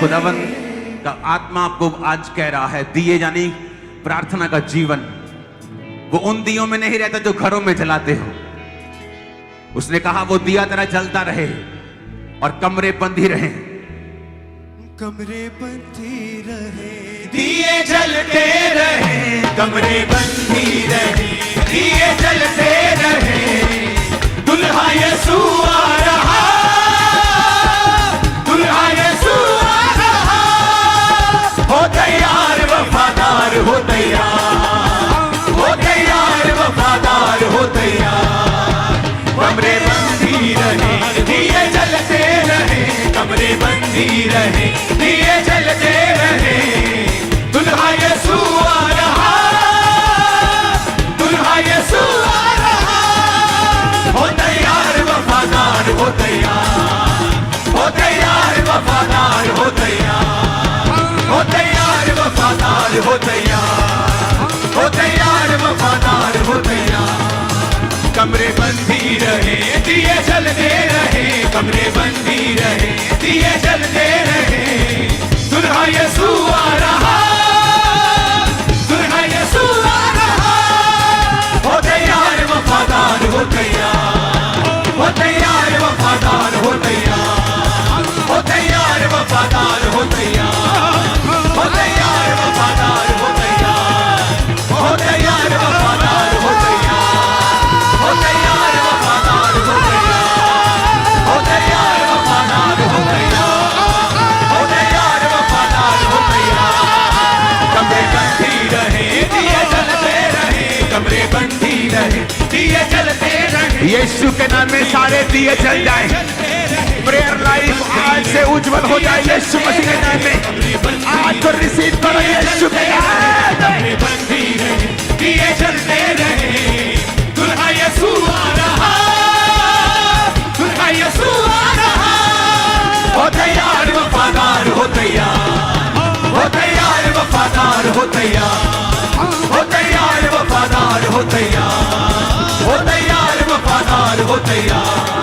खुदावन का आत्मा आपको आज कह रहा है, दिए यानी प्रार्थना का जीवन, वो उन दियों में नहीं रहता जो घरों में जलाते हो। उसने कहा वो दिया तेरा जलता रहे और कमरे बंद ही रहे, कमरे बंद ही रहे, दिए जलते रहे, कमरे बंद ही रहे, दिए जलते रहे, दुल्हा यीशु आ रहा, दुल्हा यीशु आ रहा, हो तैयार वफादार हो तैयार, हो तैयार वफादार हो तैयार, कमरे बंद ही रहे, दिए जलते रहे, कमरे बंद ही रहे, दिए जलते रहे, दुल्हा यीशु आ रहा, दुल्हा यीशु आ रहा, हो तैयार वफादार हो तैयार, हो तैयार वफादार हो तैयार, हो तैयार वफादार हो तैयार, हो तैयार वफादार हो तैयार, कमरे बंद ही रहे, दिए जलते रहे, कमरे बंद ही रहे, दिए जलते रहे, दुल्हा यीशु आ रहा, दुल्हा यीशु आ रहा, हो तैयार वफादार हो तैयार, हो तैयार वफादार हो तैयार, हो तैयार वफादार हो तैयार, हो तैयार वफादार हो तैयार, हो तैयार वफादार हो तैयार, हो तैयार वफादार हो तैयार, हो तैयार वफादार हो तैयार, हो तैयार वफादार हो तैयार, कमरे बंद ही रहे, दिए जलते रहे, कमरे बंद ही रहे, दिए जलते रहे, यीशु के नाम में सारे दिए जल जाए, प्रेयर लाइफ आज से उज्जवल हो जाए यीशु मसीह के नाम में, आज को रिसीव करो यीशु के नाम में, बंद ही रहे, दिए जलते रहे, दुल्हा यीशु आ रहा, दुल्हा यीशु आ रहा, हो तैयार वफादार हो तैयार, हो तैयार वफादार हो तैयार, हो तैयार वफादार हो तैयार, हो तैयार वफादार हो तैयार,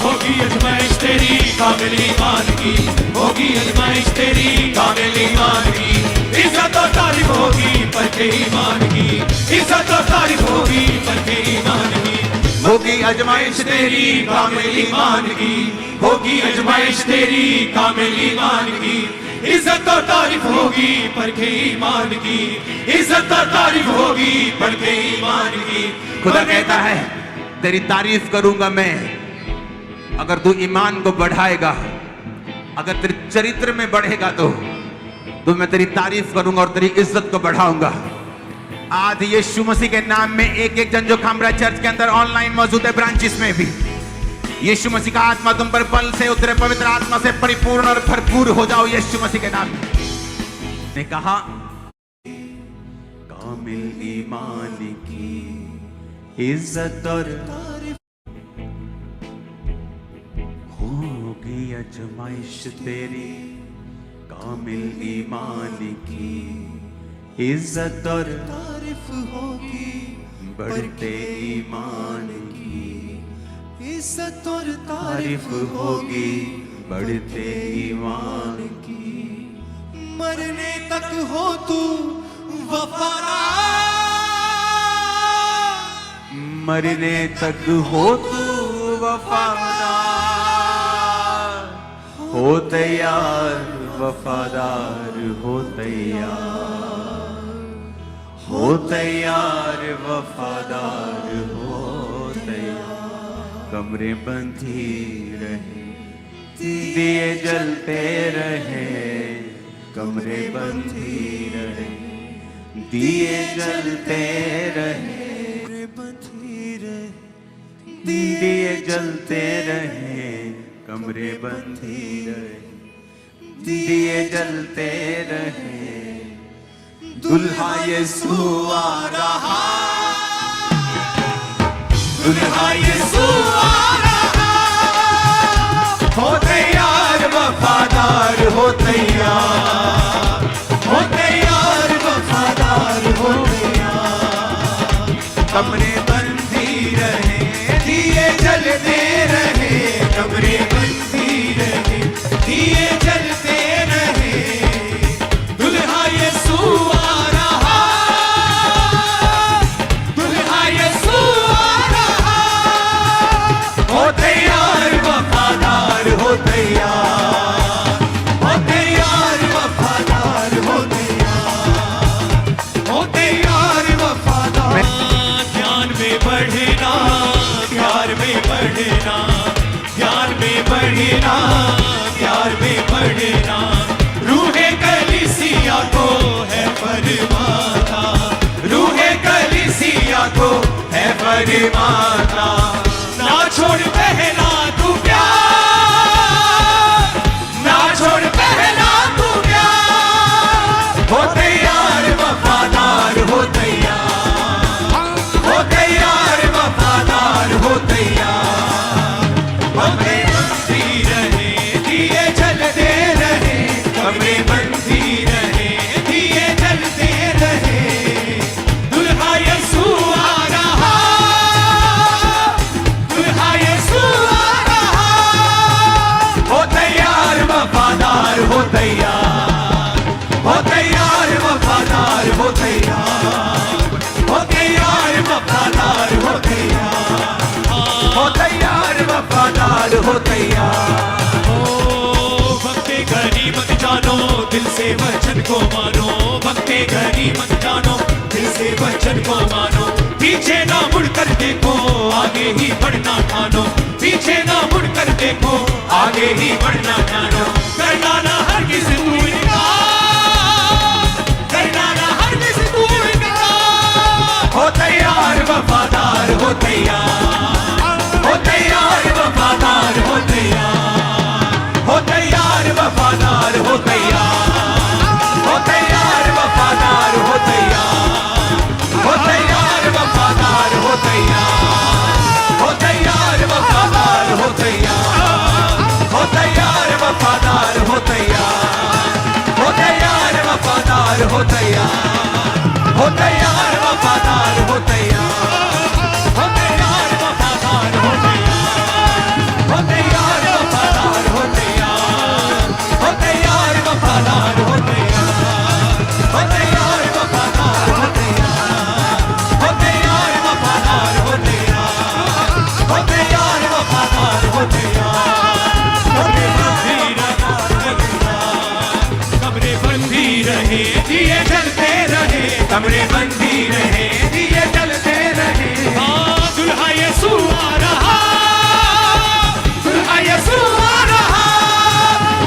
होगी अजमाइश तेरी कामिल ईमान की, होगी अजमाइश तेरी कामिल ईमान की, इज्जत और तारीफ होगी परखे ईमान की, इज्जत और तारीफ होगी परखे ईमान की, होगी अजमाइश तेरी कामिल ईमान की, होगी अजमाइश तेरी कामिल ईमान की, इज्जत और तारीफ होगी परखे ईमान की, इज्जत और तारीफ होगी परखे ईमान की। खुदा कहता है तेरी तारीफ करूंगा मैं, अगर तू ईमान को बढ़ाएगा, अगर तेरे चरित्र में बढ़ेगा तो मैं तेरी तारीफ करूंगा और तेरी इज्जत को बढ़ाऊंगा। आज यीशु मसीह के नाम में एक एक जन जो खामरा चर्च के अंदर ऑनलाइन मौजूद है, ब्रांचेस में भी, यीशु मसीह का आत्मा तुम पर बल से उतरे, पवित्र आत्मा से परिपूर्ण और भरपूर हो जाओ यीशु मसीह के नाम में। ने कहा कामिल ईमान की इज्जत और होगी अजमाइश तेरी, कामिल ईमान की इज्जत और तारीफ होगी बढ़ते ईमान की, इज्जत और तारीफ होगी बढ़ते ईमान की, मरने तक हो तू वफादार, मरने तक हो तू वफादार, हो तैयार वफादार हो तैयार, हो तैयार वफादार हो तैयार, कमरे बंद ही रहे, दिए जलते रहे, कमरे बंद ही रहे, दिए जलते रहे, कमरे बंद ही रहे, दिए जलते रहे, कमरे बंद ही रहे, दिए जलते रहे, दुल्हा यीशु आ रहा, दुल्हा यीशु आ रहा, हो तैयार वफादार हो तैयार, हो तैयार वफादार हो तैयार, कमरे बंद ही रहे, दिए जलते रहे, कमरे बंद ही रहे, दिए जलते बढ़ना, प्यार में बढ़ना, प्यार में बढ़ना। रूहे कलीसिया को है फरमाता, रूहे कलीसिया को है फरमाता। ना छोड़ पहला तू प्यार, ना छोड़ पहला तू प्यार। हो तैयार वफादार हो तैयार, हो तैयार वफादार हो तैयार। कमरे बंदी रहे दिए जलते रहे, कमरे बंदी रहे दिए जलते रहे। दुल्हा यीशु आ रहा, दुल्हा यीशु आ रहा। हो तैयार वफादार हो तैयार, हो तैयार वफादार हो तैयार, हो तैयार वफादार हो तैयार, हो तैयार वफादार हो तैयार। ओ भक्ते घड़ी मत जानो, दिल से वचन को मानो। भक्ते घड़ी मत जानो, दिल से वचन को मानो। पीछे ना मुड़ कर देखो, आगे ही बढ़ना ठानो। पीछे ना मुड़ कर देखो, आगे ही बढ़ना ठानो। करना ना हर किसी तू इनकार, करना ना हर किसी तू इनकार। हो तैयार वफादार हो तैयार, हो तैयार वफादार हो तैयार, हो तैयार वफादार हो तैयार, हो तैयार वफादार हो तैयार, हो तैयार वफादार हो तैयार, हो तैयार वफादार हो तैयार, हो तैयार वफादार हो तैयार, हो तैयार वफादार हो तैयार, हो तैयार वफादार हो तैयार, हो तैयार वफादार हो तैयार, हो तैयार वफादार हो तैयार, हो तैयार वफादार हो तैयार, हो तैयार वफादार हो तैयार, हो तैयार वफादार हो तैयार, हो तैयार वफादार हो तैयार। कमरे बंदी रहे दिए जलते रहे, कमरे बंदी रहे दिए जलते रहे। हाँ दुल्हा यीशु आ रहा, दुल्हा यीशु आ रहा।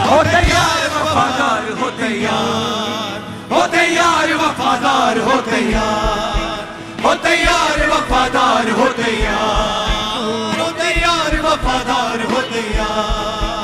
हो तैयार वफादार हो तैयार, हो तैयार वफादार हो तैयार, हो तैयार वफादार हो तैयार, हो तैयार वफादार हो तैयार।